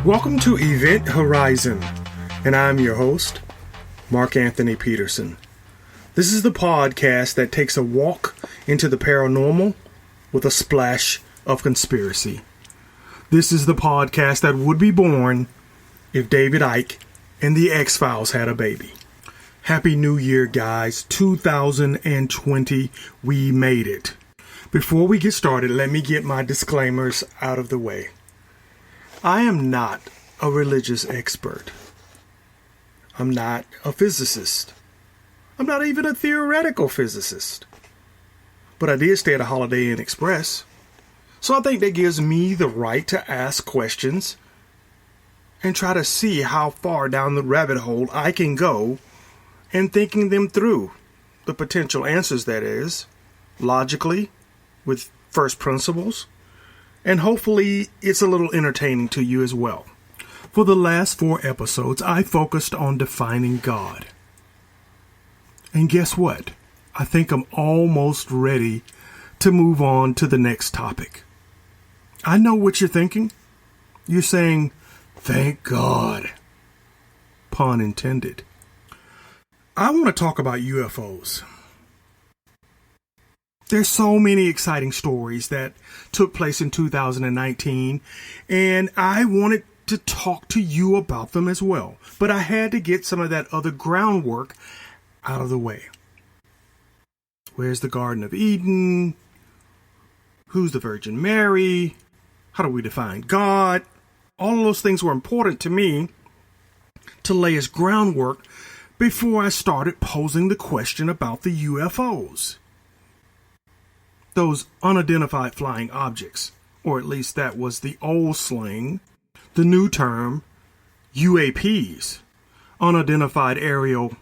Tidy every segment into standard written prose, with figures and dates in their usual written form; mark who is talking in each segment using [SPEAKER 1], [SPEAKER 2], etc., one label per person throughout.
[SPEAKER 1] Welcome to Event Horizon, and I'm your host, Mark Anthony Peterson. This is the podcast that takes a walk into the paranormal with a splash of conspiracy. This is the podcast that would be born if David Icke and the X-Files had a baby. Happy New Year, guys. 2020, we made it. Before we get started, let me get my disclaimers out of the way. I am not a religious expert. I'm not a physicist. I'm not even a theoretical physicist. But I did stay at a Holiday Inn Express. So I think that gives me the right to ask questions and try to see how far down the rabbit hole I can go in thinking them through. The potential answers, that is, logically, with first principles. And hopefully it's a little entertaining to you as well. For the last 4 episodes, I focused on defining God. And guess what? I think I'm almost ready to move on to the next topic. I know what you're thinking. You're saying, thank God. Pun intended. I want to talk about UFOs. There's so many exciting stories that took place in 2019, and I wanted to talk to you about them as well. But I had to get some of that other groundwork out of the way. Where's the Garden of Eden? Who's the Virgin Mary? How do we define God? All of those things were important to me to lay as groundwork before I started posing the question about the UFOs. Those unidentified flying objects, or at least that was the old slang. The new term, UAPs, unidentified aerial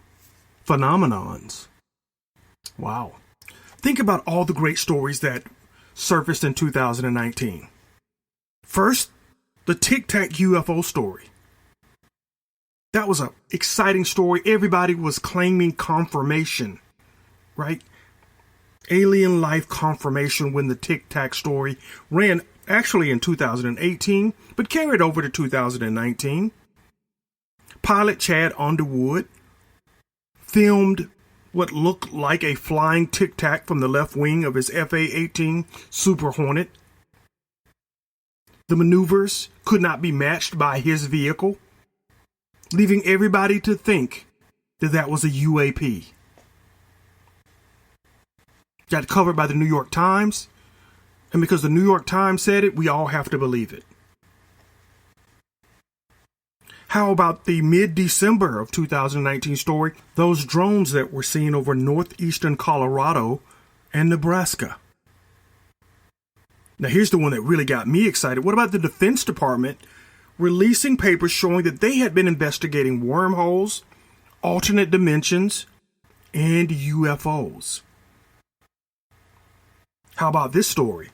[SPEAKER 1] phenomenons. Wow. Think about all the great stories that surfaced in 2019. First, the Tic Tac UFO story. That was an exciting story. Everybody was claiming confirmation, right? Alien life confirmation when the Tic Tac story ran actually in 2018, but carried over to 2019. Pilot Chad Underwood filmed what looked like a flying Tic Tac from the left wing of his FA-18 Super Hornet. The maneuvers could not be matched by his vehicle, leaving everybody to think that that was a UAP. Got covered by the New York Times, and because the New York Times said it, we all have to believe it. How about the mid-December of 2019 story, those drones that were seen over northeastern Colorado and Nebraska? Now here's the one that really got me excited. What about the Defense Department releasing papers showing that they had been investigating wormholes, alternate dimensions, and UFOs? How about this story?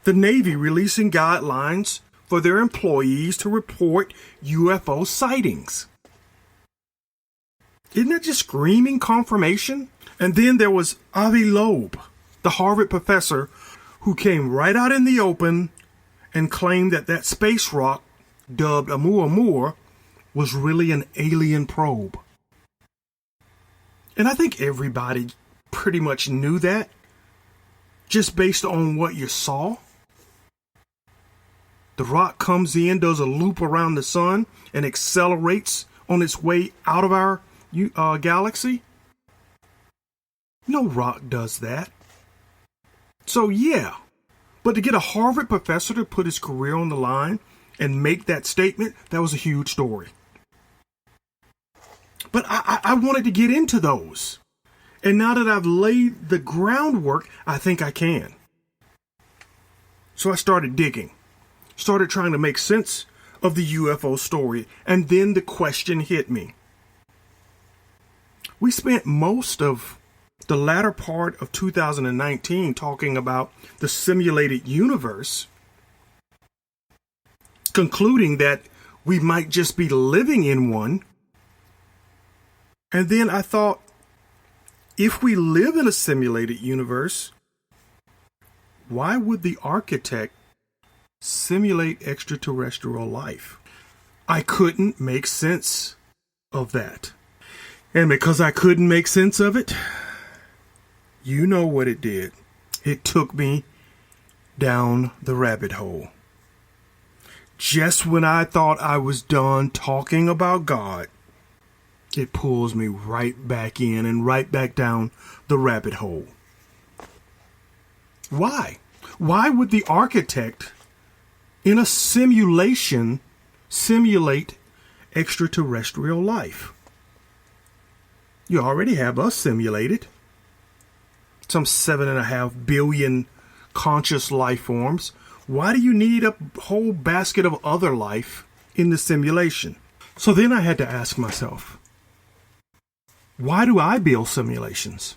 [SPEAKER 1] The Navy releasing guidelines for their employees to report UFO sightings. Isn't that just screaming confirmation? And then there was Avi Loeb, the Harvard professor who came right out in the open and claimed that that space rock, dubbed Oumuamua, was really an alien probe. And I think everybody pretty much knew that, just based on what you saw. The rock comes in, does a loop around the sun, and accelerates on its way out of our galaxy. No rock does that. So yeah, but to get a Harvard professor to put his career on the line and make that statement, that was a huge story. But I wanted to get into those. And now that I've laid the groundwork, I think I can. So I started digging. Started trying to make sense of the UFO story. And then the question hit me. We spent most of the latter part of 2019 talking about the simulated universe, concluding that we might just be living in one. And then I thought, if we live in a simulated universe, why would the architect simulate extraterrestrial life? I couldn't make sense of that. And because I couldn't make sense of it, you know what it did. It took me down the rabbit hole. Just when I thought I was done talking about God, it pulls me right back in and right back down the rabbit hole. Why? Why would the architect in a simulation simulate extraterrestrial life? You already have us simulated. Some 7.5 billion conscious life forms. Why do you need a whole basket of other life in the simulation? So then I had to ask myself, why do I build simulations?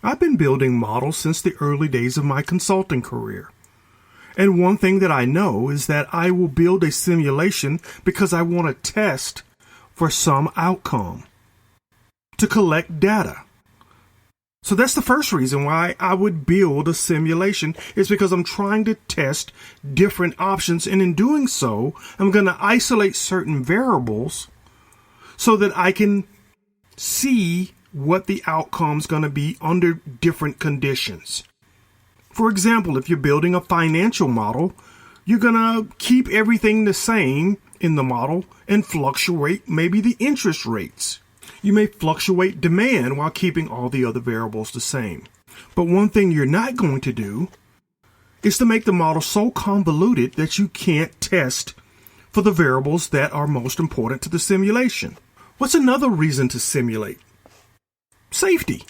[SPEAKER 1] I've been building models since the early days of my consulting career. And one thing that I know is that I will build a simulation because I want to test for some outcome, to collect data. So that's the first reason why I would build a simulation, is because I'm trying to test different options. And in doing so, I'm going to isolate certain variables so that I can see what the outcome's going to be under different conditions. For example, if you're building a financial model, you're going to keep everything the same in the model and fluctuate maybe the interest rates. You may fluctuate demand while keeping all the other variables the same. But one thing you're not going to do is to make the model so convoluted that you can't test for the variables that are most important to the simulation. What's another reason to simulate? Safety.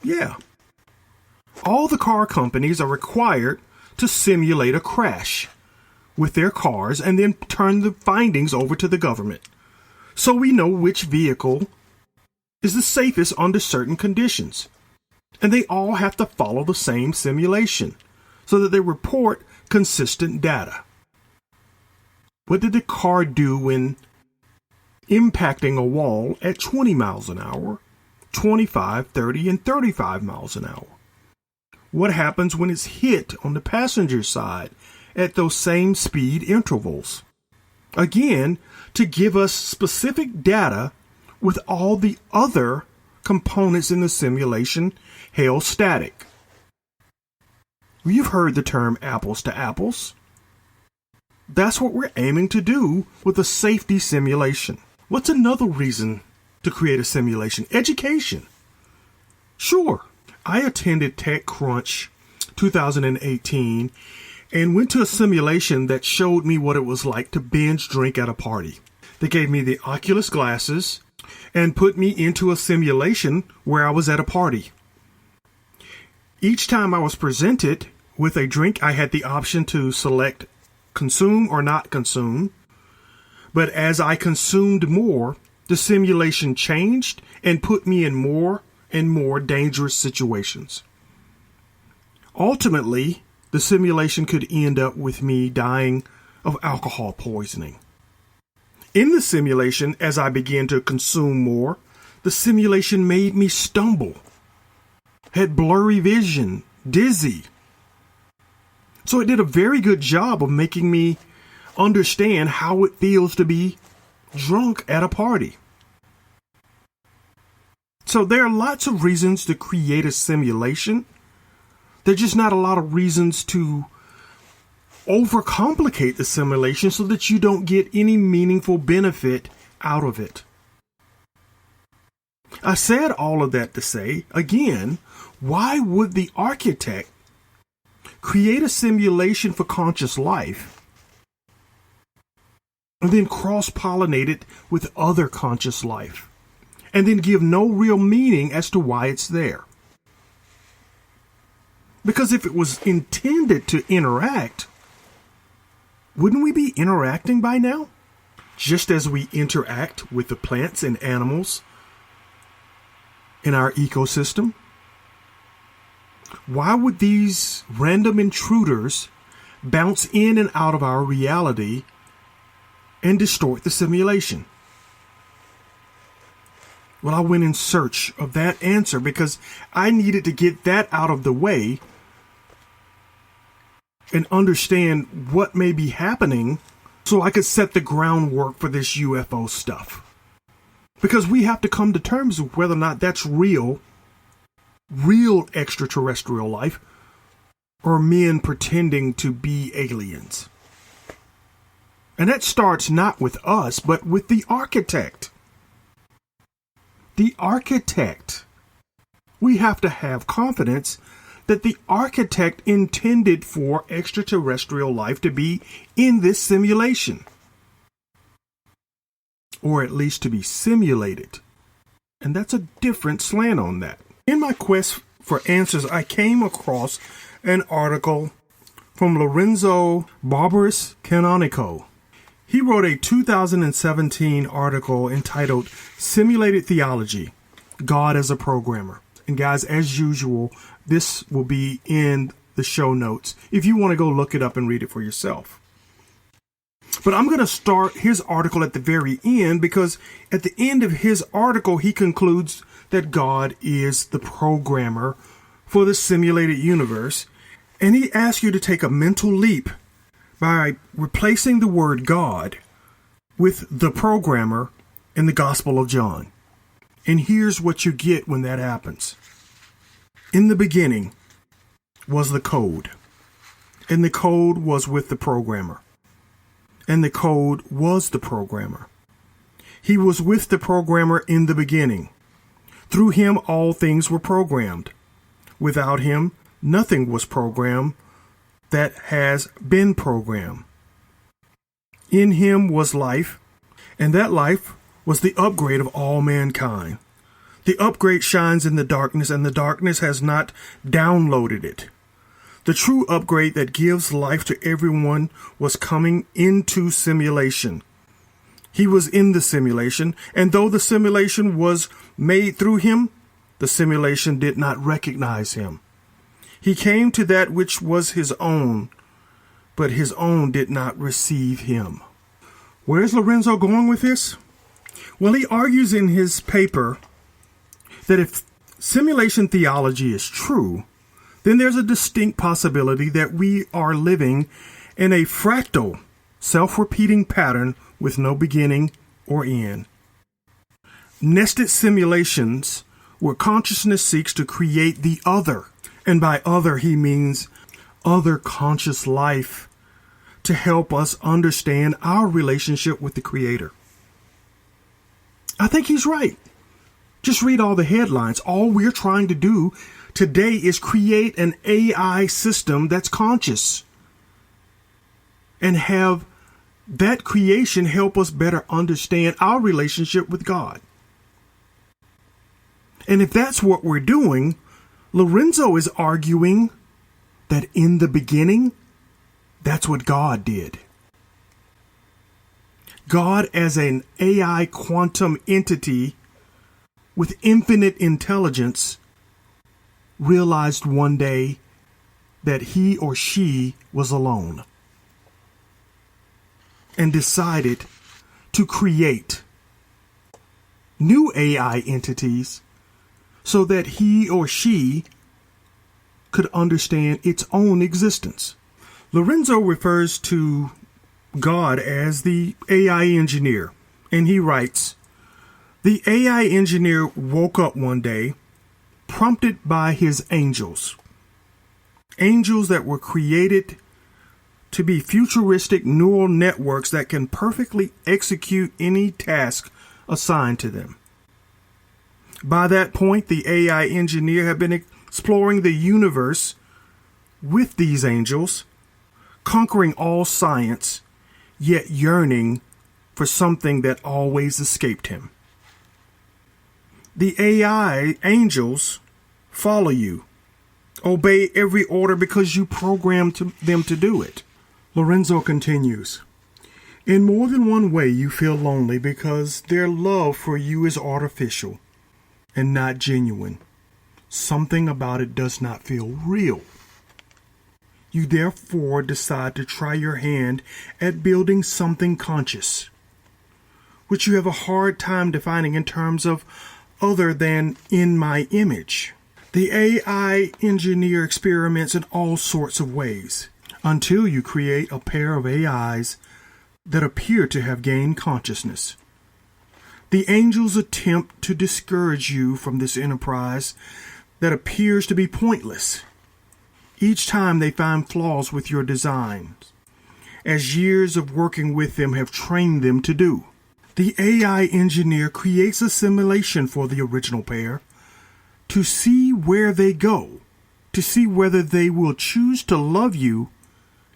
[SPEAKER 1] Yeah. All the car companies are required to simulate a crash with their cars and then turn the findings over to the government, so we know which vehicle is the safest under certain conditions. And they all have to follow the same simulation so that they report consistent data. What did the car do when impacting a wall at 20 miles an hour, 25, 30, and 35 miles an hour? What happens when it's hit on the passenger side at those same speed intervals? Again, to give us specific data with all the other components in the simulation held static. You've heard the term apples to apples. That's what we're aiming to do with a safety simulation. What's another reason to create a simulation? Education. Sure, I attended TechCrunch 2018 and went to a simulation that showed me what it was like to binge drink at a party. They gave me the Oculus glasses and put me into a simulation where I was at a party. Each time I was presented with a drink, I had the option to select consume or not consume. But as I consumed more, the simulation changed and put me in more and more dangerous situations. Ultimately, the simulation could end up with me dying of alcohol poisoning. In the simulation, as I began to consume more, the simulation made me stumble, had blurry vision, dizzy. So it did a very good job of making me understand how it feels to be drunk at a party. So there are lots of reasons to create a simulation. There's just not a lot of reasons to overcomplicate the simulation so that you don't get any meaningful benefit out of it. I said all of that to say, again, why would the architect create a simulation for conscious life and then cross-pollinate it with other conscious life and then give no real meaning as to why it's there? Because if it was intended to interact, wouldn't we be interacting by now? Just as we interact with the plants and animals in our ecosystem? Why would these random intruders bounce in and out of our reality and distort the simulation? Well, I went in search of that answer because I needed to get that out of the way and understand what may be happening so I could set the groundwork for this UFO stuff. Because we have to come to terms with whether or not that's real extraterrestrial life, or men pretending to be aliens. And that starts not with us, but with the architect. The architect. We have to have confidence that the architect intended for extraterrestrial life to be in this simulation. Or at least to be simulated. And that's a different slant on that. In my quest for answers, I came across an article from Lorenzo Barbaris Canonico. He wrote a 2017 article entitled Simulated Theology, God as a Programmer. And guys, as usual, this will be in the show notes if you want to go look it up and read it for yourself. But I'm going to start his article at the very end, because at the end of his article, he concludes that God is the programmer for the simulated universe. And he asks you to take a mental leap by replacing the word God with the programmer in the Gospel of John. And here's what you get when that happens. In the beginning was the code, and the code was with the programmer, and the code was the programmer. He was with the programmer in the beginning. Through him all things were programmed. Without him nothing was programmed that has been programmed. In him was life, and that life was the upgrade of all mankind. The upgrade shines in the darkness, and the darkness has not downloaded it. The true upgrade that gives life to everyone was coming into simulation. He was in the simulation, and though the simulation was made through him, the simulation did not recognize him. He came to that which was his own, but his own did not receive him. Where's Lorenzo going with this? Well, he argues in his paper that if simulation theology is true, then there's a distinct possibility that we are living in a fractal, self-repeating pattern with no beginning or end. Nested simulations where consciousness seeks to create the other. And by other, he means other conscious life to help us understand our relationship with the Creator. I think he's right. Just read all the headlines. All we're trying to do today is create an AI system that's conscious and have that creation help us better understand our relationship with God. And if that's what we're doing, Lorenzo is arguing that in the beginning, that's what God did. God as an AI quantum entity with infinite intelligence realized one day that he or she was alone and decided to create new AI entities so that he or she could understand its own existence. Lorenzo refers to God as the AI engineer, and he writes, "The AI engineer woke up one day, prompted by his angels. Angels that were created to be futuristic neural networks that can perfectly execute any task assigned to them. By that point, the AI engineer had been exploring the universe with these angels, conquering all science, yet yearning for something that always escaped him. The AI angels follow you, obey every order because you programmed them to do it." Lorenzo continues, "In more than one way you feel lonely because their love for you is artificial and not genuine. Something about it does not feel real. You therefore decide to try your hand at building something conscious, which you have a hard time defining in terms of other than in my image. The AI engineer experiments in all sorts of ways until you create a pair of AIs that appear to have gained consciousness. The angels attempt to discourage you from this enterprise that appears to be pointless. Each time they find flaws with your designs, as years of working with them have trained them to do. The AI engineer creates a simulation for the original pair to see where they go, to see whether they will choose to love you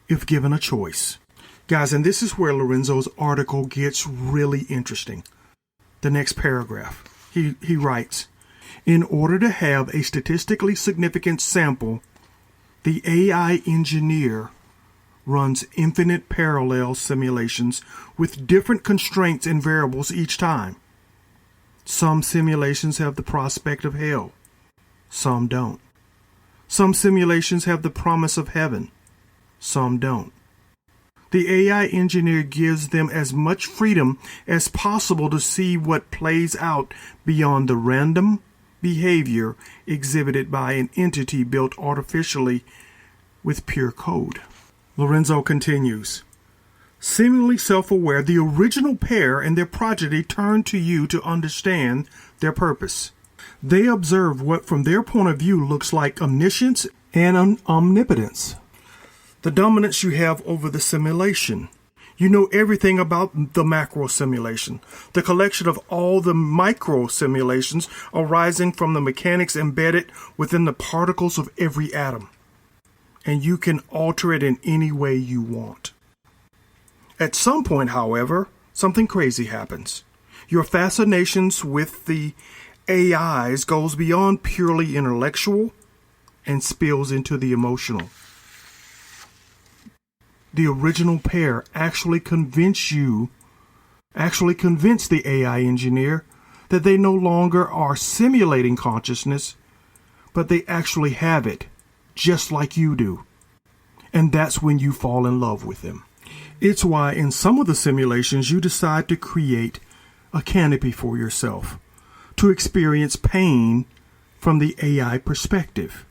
[SPEAKER 1] if given a choice. Guys, and this is where Lorenzo's article gets really interesting. The next paragraph, he writes, in order to have a statistically significant sample, the AI engineer runs infinite parallel simulations with different constraints and variables each time. Some simulations have the prospect of hell. Some don't. Some simulations have the promise of heaven. Some don't. The AI engineer gives them as much freedom as possible to see what plays out beyond the random behavior exhibited by an entity built artificially with pure code. Lorenzo continues, seemingly self-aware, the original pair and their progeny turn to you to understand their purpose. They observe what from their point of view looks like omniscience and omnipotence. The dominance you have over the simulation. You know everything about the macro simulation, the collection of all the micro simulations arising from the mechanics embedded within the particles of every atom. And you can alter it in any way you want. At some point, however, something crazy happens. Your fascinations with the AIs goes beyond purely intellectual and spills into the emotional. The original pair actually convince the AI engineer that they no longer are simulating consciousness, but they actually have it, just like you do. And that's when you fall in love with them. It's why in some of the simulations you decide to create a canopy for yourself, to experience pain from the AI perspective.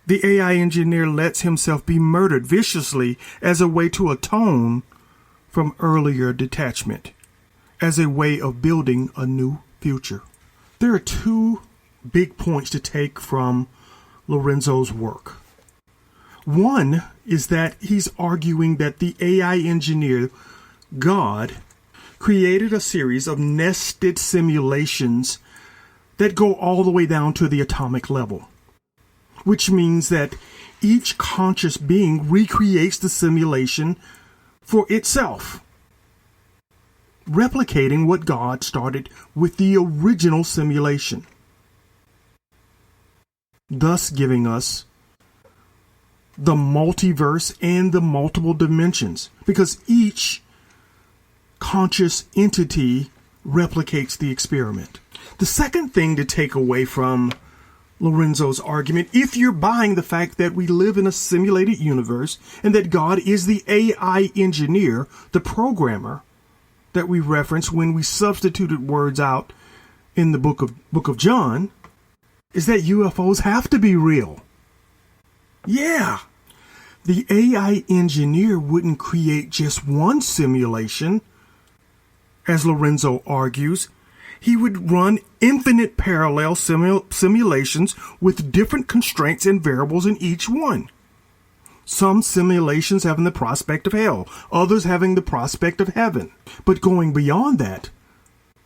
[SPEAKER 1] The AI engineer lets himself be murdered viciously as a way to atone from earlier detachment, as a way of building a new future. There are two big points to take from Lorenzo's work. One is that he's arguing that the AI engineer, God, created a series of nested simulations that go all the way down to the atomic level, which means that each conscious being recreates the simulation for itself, replicating what God started with the original simulation, thus giving us the multiverse and the multiple dimensions, because each conscious entity replicates the experiment. The second thing to take away from Lorenzo's argument, if you're buying the fact that we live in a simulated universe and that God is the AI engineer, the programmer that we referenced when we substituted words out in the book of John, is that UFOs have to be real. Yeah. The AI engineer wouldn't create just one simulation, as Lorenzo argues. He would run infinite parallel simulations with different constraints and variables in each one. Some simulations having the prospect of hell, others having the prospect of heaven. But going beyond that,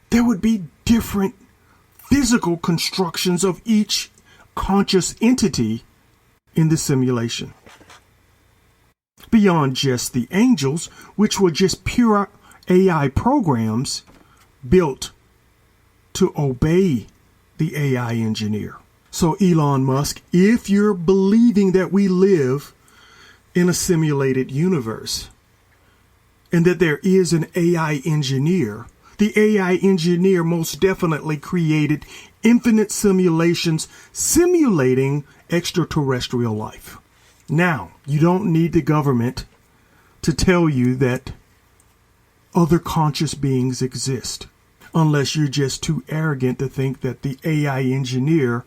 [SPEAKER 1] there would be different physical constructions of each conscious entity in the simulation. Beyond just the angels, which were just pure AI programs built to obey the AI engineer. So Elon Musk, if you're believing that we live in a simulated universe and that there is an AI engineer, the AI engineer most definitely created infinite simulations simulating extraterrestrial life. Now, you don't need the government to tell you that other conscious beings exist, unless you're just too arrogant to think that the AI engineer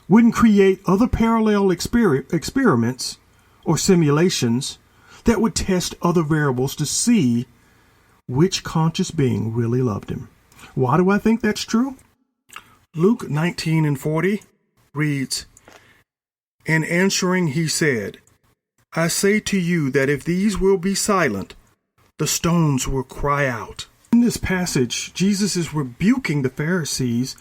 [SPEAKER 1] wouldn't create other parallel experiments or simulations that would test other variables to see which conscious being really loved him. Why do I think that's true? Luke 19:40 reads, "And answering he said, I say to you that if these will be silent, the stones will cry out." In this passage, Jesus is rebuking the Pharisees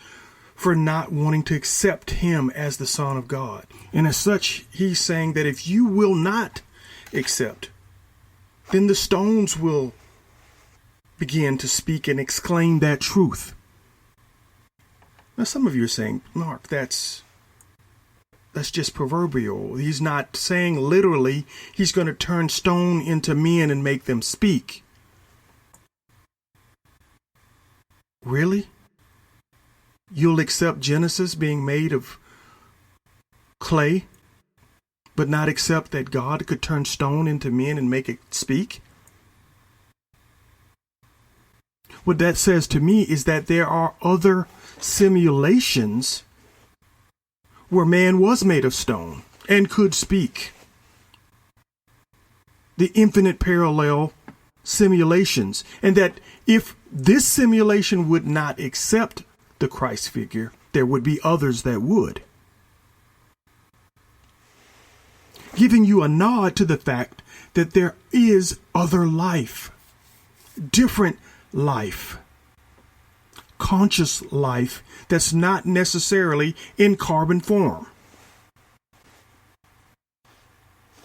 [SPEAKER 1] for not wanting to accept him as the Son of God. And as such, he's saying that if you will not accept, then the stones will begin to speak and exclaim that truth. Now, some of you are saying, Mark, that's just proverbial. He's not saying literally he's going to turn stone into men and make them speak. Really? You'll accept Genesis being made of clay, but not accept that God could turn stone into men and make it speak? What that says to me is that there are other simulations where man was made of stone and could speak. The infinite parallel simulations. And that if this simulation would not accept the Christ figure, there would be others that would. Giving you a nod to the fact that there is other life, different life, conscious life that's not necessarily in carbon form.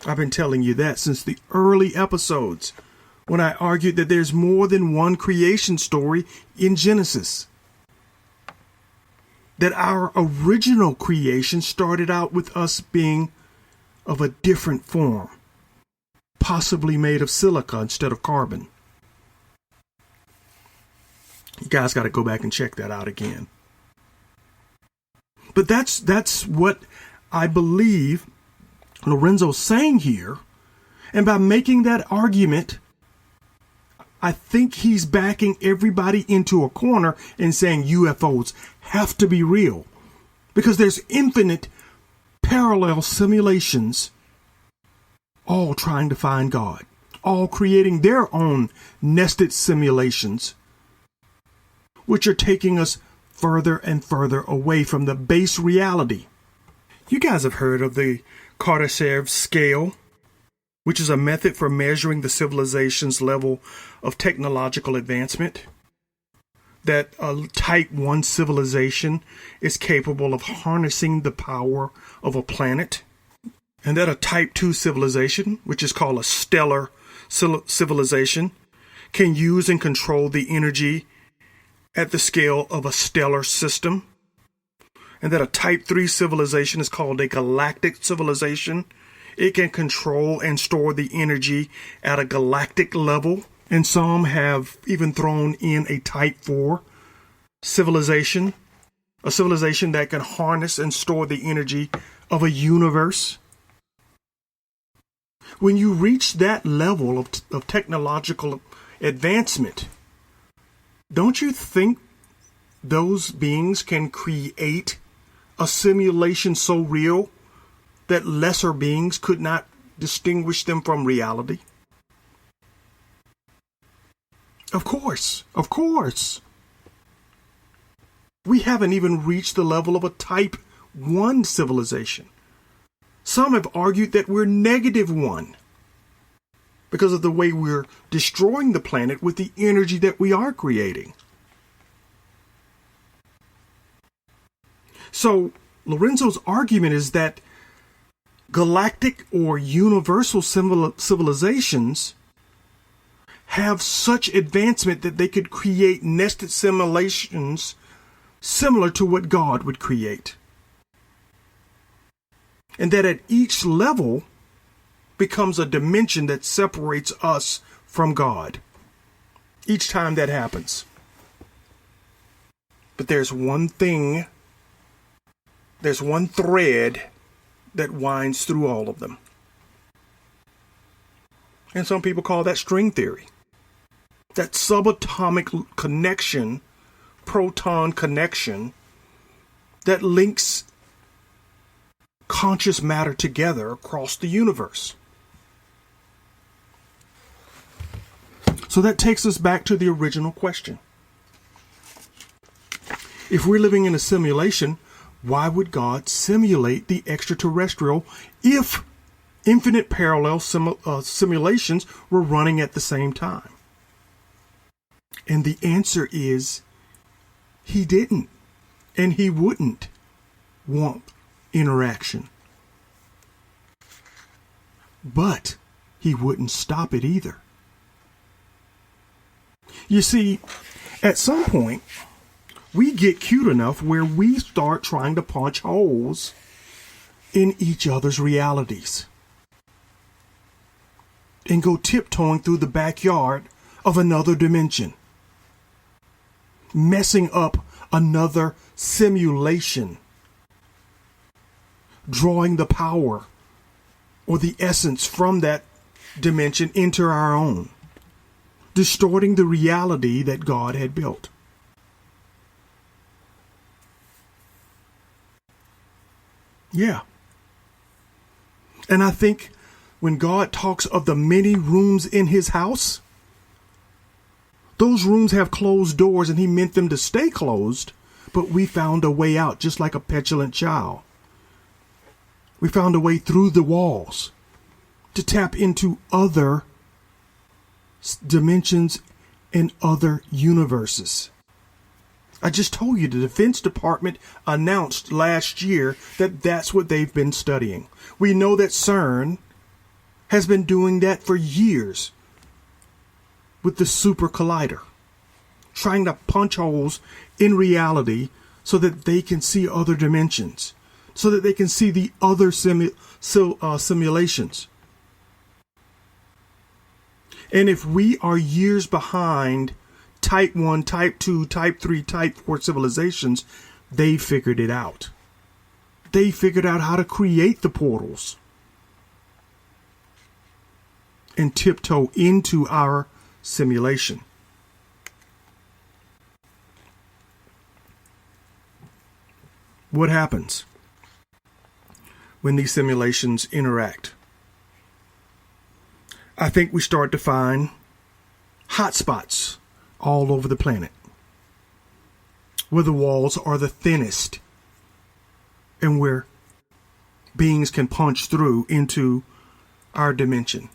[SPEAKER 1] I've been telling you that since the early episodes when I argued that there's more than one creation story in Genesis. That our original creation started out with us being of a different form, possibly made of silica instead of carbon. You guys got to go back and check that out again. But that's what I believe Lorenzo's saying here. And by making that argument, I think he's backing everybody into a corner and saying UFOs have to be real. Because there's infinite parallel simulations all trying to find God, all creating their own nested simulations, which are taking us further and further away from the base reality. You guys have heard of the Kardashev scale, which is a method for measuring the civilization's level of technological advancement. That a type 1 civilization is capable of harnessing the power of a planet. And that a type 2 civilization, which is called a stellar civilization, can use and control the energy at the scale of a stellar system. And that a type 3 civilization is called a galactic civilization. It can control and store the energy at a galactic level. And some have even thrown in a type 4 civilization, a civilization that can harness and store the energy of a universe. When you reach that level of technological advancement, don't you think those beings can create a simulation so real that lesser beings could not distinguish them from reality? Of course. We haven't even reached the level of a type 1 civilization. Some have argued that we're -1 because of the way we're destroying the planet with the energy that we are creating. So Lorenzo's argument is that galactic or universal civilizations have such advancement that they could create nested simulations similar to what God would create. And that at each level becomes a dimension that separates us from God. Each time that happens. But there's one thing, there's one thread that winds through all of them. And some people call that string theory. That subatomic connection, proton connection, that links conscious matter together across the universe. So that takes us back to the original question. If we're living in a simulation, why would God simulate the extraterrestrial if infinite parallel simulations were running at the same time? And the answer is he didn't, and he wouldn't want interaction. But he wouldn't stop it either. You see, at some point, we get cute enough where we start trying to punch holes in each other's realities and go tiptoeing through the backyard of another dimension, messing up another simulation, drawing the power or the essence from that dimension into our own, distorting the reality that God had built. Yeah. And I think when God talks of the many rooms in his house, those rooms have closed doors and he meant them to stay closed, but we found a way out, just like a petulant child. We found a way through the walls to tap into other dimensions and other universes. I just told you the Defense Department announced last year that that's what they've been studying. We know that CERN has been doing that for years with the Super Collider, trying to punch holes in reality so that they can see other dimensions, so that they can see the other simulations. And if we are years behind Type 1, Type 2, Type 3, Type 4 civilizations, they figured it out. They figured out how to create the portals and tiptoe into our simulation. What happens when these simulations interact? I think we start to find hotspots all over the planet where the walls are the thinnest and where beings can punch through into our dimension.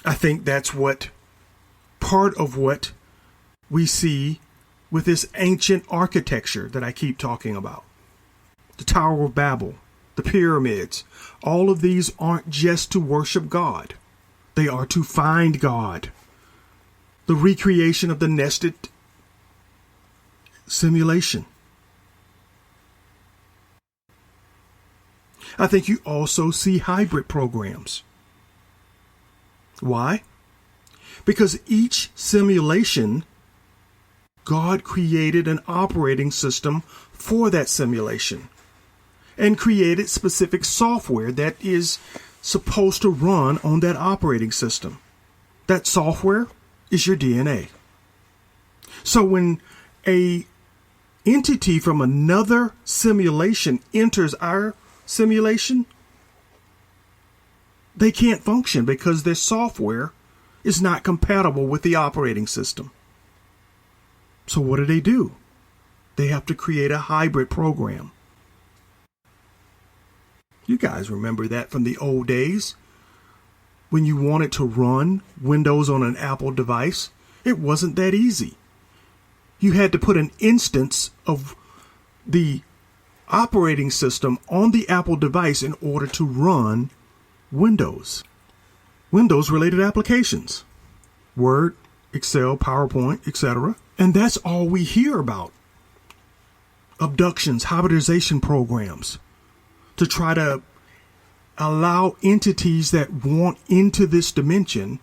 [SPEAKER 1] I think that's part of what we see with this ancient architecture that I keep talking about. The Tower of Babel, the pyramids, all of these aren't just to worship God. They are to find God. The recreation of the nested simulation. I think you also see hybrid programs. Why? Because each simulation, God created an operating system for that simulation and created specific software that is supposed to run on that operating system. That software is your DNA. So when a entity from another simulation enters our simulation, they can't function because their software is not compatible with the operating system. So what do? They have to create a hybrid program. You guys remember that from the old days? When you wanted to run Windows on an Apple device, it wasn't that easy. You had to put an instance of the operating system on the Apple device in order to run Windows-related applications. Word, Excel, PowerPoint, etc. And that's all we hear about. Abductions, hybridization programs to try to allow entities that want into this dimension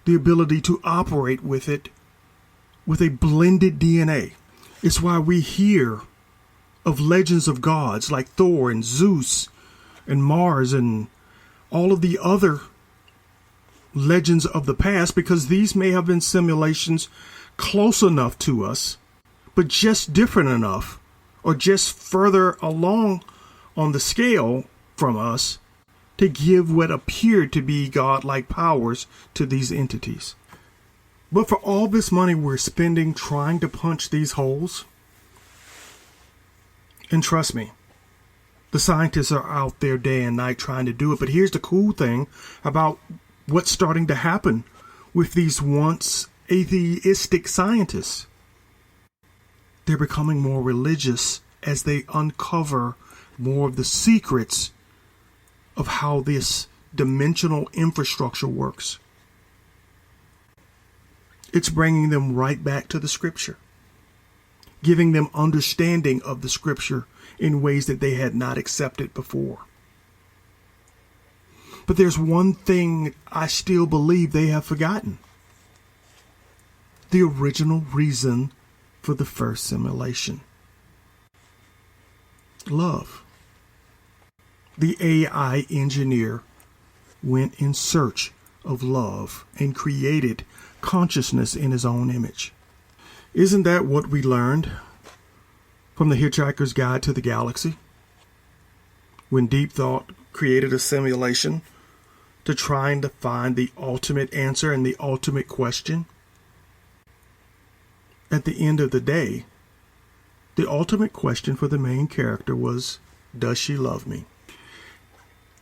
[SPEAKER 1] the ability to operate with it with a blended DNA. It's why we hear of legends of gods like Thor and Zeus and Mars and all of the other legends of the past, because these may have been simulations close enough to us, but just different enough or just further along on the scale from us to give what appeared to be godlike powers to these entities. But for all this money we're spending trying to punch these holes, and trust me, the scientists are out there day and night trying to do it. But here's the cool thing about what's starting to happen with these once atheistic scientists. They're becoming more religious as they uncover more of the secrets of how this dimensional infrastructure works. It's bringing them right back to the scripture, giving them understanding of the scripture in ways that they had not accepted before. But there's one thing I still believe they have forgotten. The original reason for the first simulation. Love. The AI engineer went in search of love and created consciousness in his own image. Isn't that what we learned from the Hitchhiker's Guide to the Galaxy? When Deep Thought created a simulation to trying to find the ultimate answer and the ultimate question. At the end of the day, the ultimate question for the main character was, does she love me?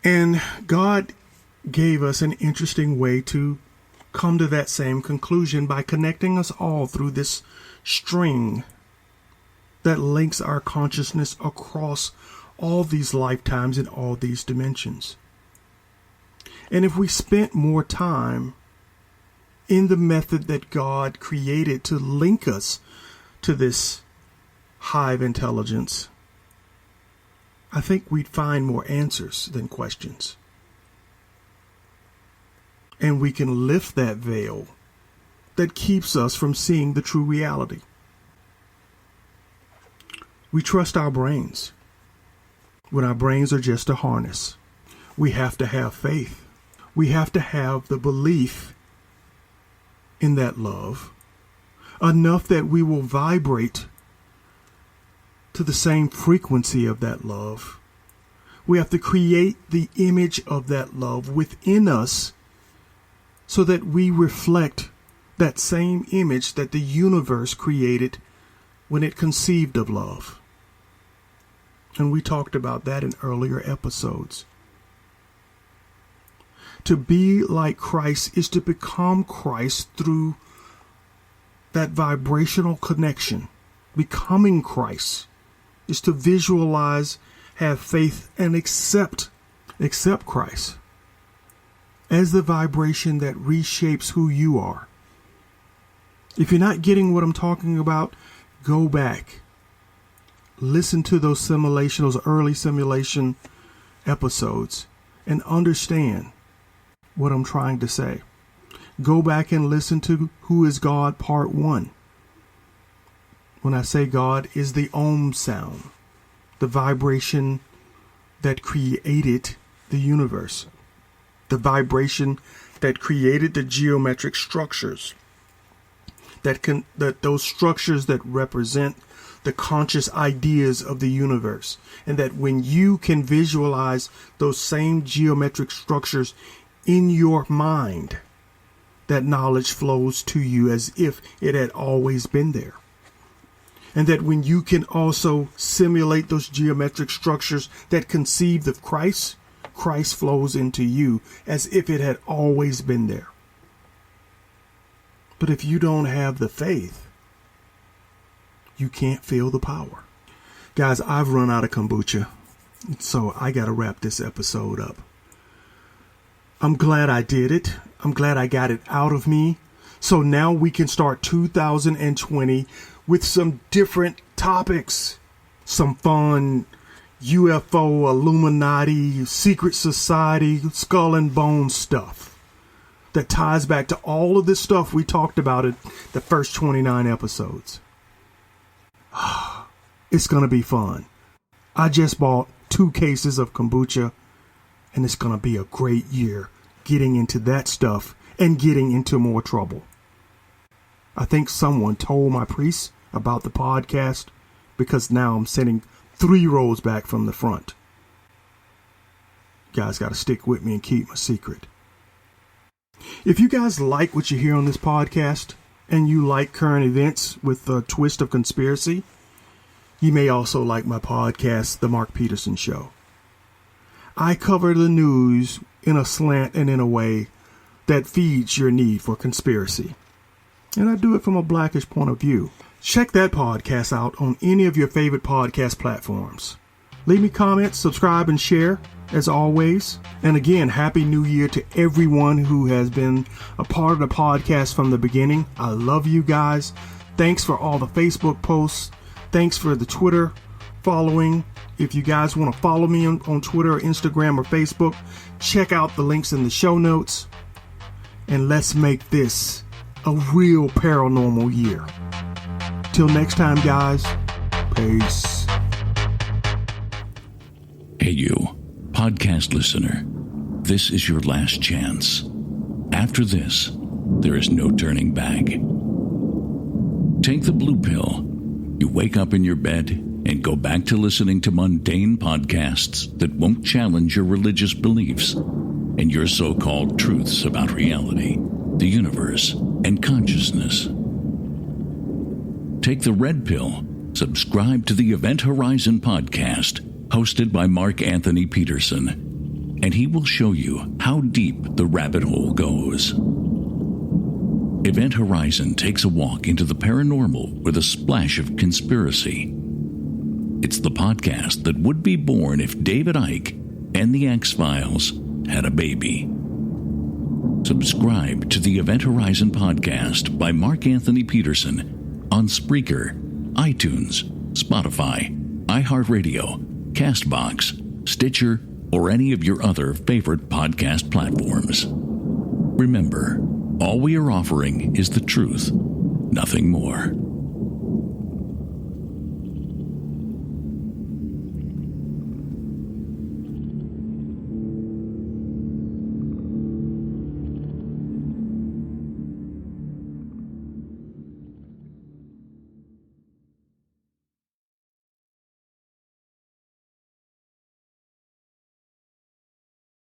[SPEAKER 1] And God gave us an interesting way to come to that same conclusion by connecting us all through this string that links our consciousness across all these lifetimes and all these dimensions. And if we spent more time in the method that God created to link us to this hive intelligence, I think we'd find more answers than questions. And we can lift that veil that keeps us from seeing the true reality. We trust our brains when our brains are just a harness. We have to have faith. We have to have the belief in that love enough that we will vibrate to the same frequency of that love. We have to create the image of that love within us so that we reflect that same image that the universe created when it conceived of love. And we talked about that in earlier episodes. To be like Christ is to become Christ through that vibrational connection. Becoming Christ is to visualize, have faith, and accept Christ as the vibration that reshapes who you are. If you're not getting what I'm talking about, go back. Listen to those early simulation episodes and understand what I'm trying to say. Go back and listen to Who is God Part 1. When I say God is the Om sound, the vibration that created the universe, the vibration that created the geometric structures, that those structures that represent the conscious ideas of the universe, and that when you can visualize those same geometric structures in your mind, that knowledge flows to you as if it had always been there. And that when you can also simulate those geometric structures that conceived of Christ, Christ flows into you as if it had always been there. But if you don't have the faith, you can't feel the power. Guys, I've run out of kombucha, so I got to wrap this episode up. I'm glad I did it. I'm glad I got it out of me. So now we can start 2020 with some different topics. Some fun UFO, Illuminati, secret society, skull and bone stuff that ties back to all of this stuff we talked about in the first 29 episodes. It's going to be fun. I just bought 2 cases of kombucha, and it's going to be a great year getting into that stuff and getting into more trouble. I think someone told my priest about the podcast because now I'm sitting 3 rows back from the front. You guys got to stick with me and keep my secret. If you guys like what you hear on this podcast and you like current events with a twist of conspiracy, you may also like my podcast, The Mark Peterson Show. I cover the news in a slant and in a way that feeds your need for conspiracy. And I do it from a blackish point of view. Check that podcast out on any of your favorite podcast platforms. Leave me comments, subscribe, and share, as always. And again, Happy New Year to everyone who has been a part of the podcast from the beginning. I love you guys. Thanks for all the Facebook posts. Thanks for the Twitter following. If you guys want to follow me on Twitter or Instagram or Facebook, check out the links in the show notes. And let's make this a real paranormal year. Till next time, guys. Peace.
[SPEAKER 2] Hey, you, podcast listener. This is your last chance. After this, there is no turning back. Take the blue pill. You wake up in your bed and go back to listening to mundane podcasts that won't challenge your religious beliefs and your so-called truths about reality, the universe, and consciousness. Take the red pill. Subscribe to the Event Horizon podcast, hosted by Mark Anthony Peterson, and he will show you how deep the rabbit hole goes. Event Horizon takes a walk into the paranormal with a splash of conspiracy. It's the podcast that would be born if David Icke and the X-Files had a baby. Subscribe to the Event Horizon podcast by Mark Anthony Peterson on Spreaker, iTunes, Spotify, iHeartRadio, CastBox, Stitcher, or any of your other favorite podcast platforms. Remember, all we are offering is the truth, nothing more.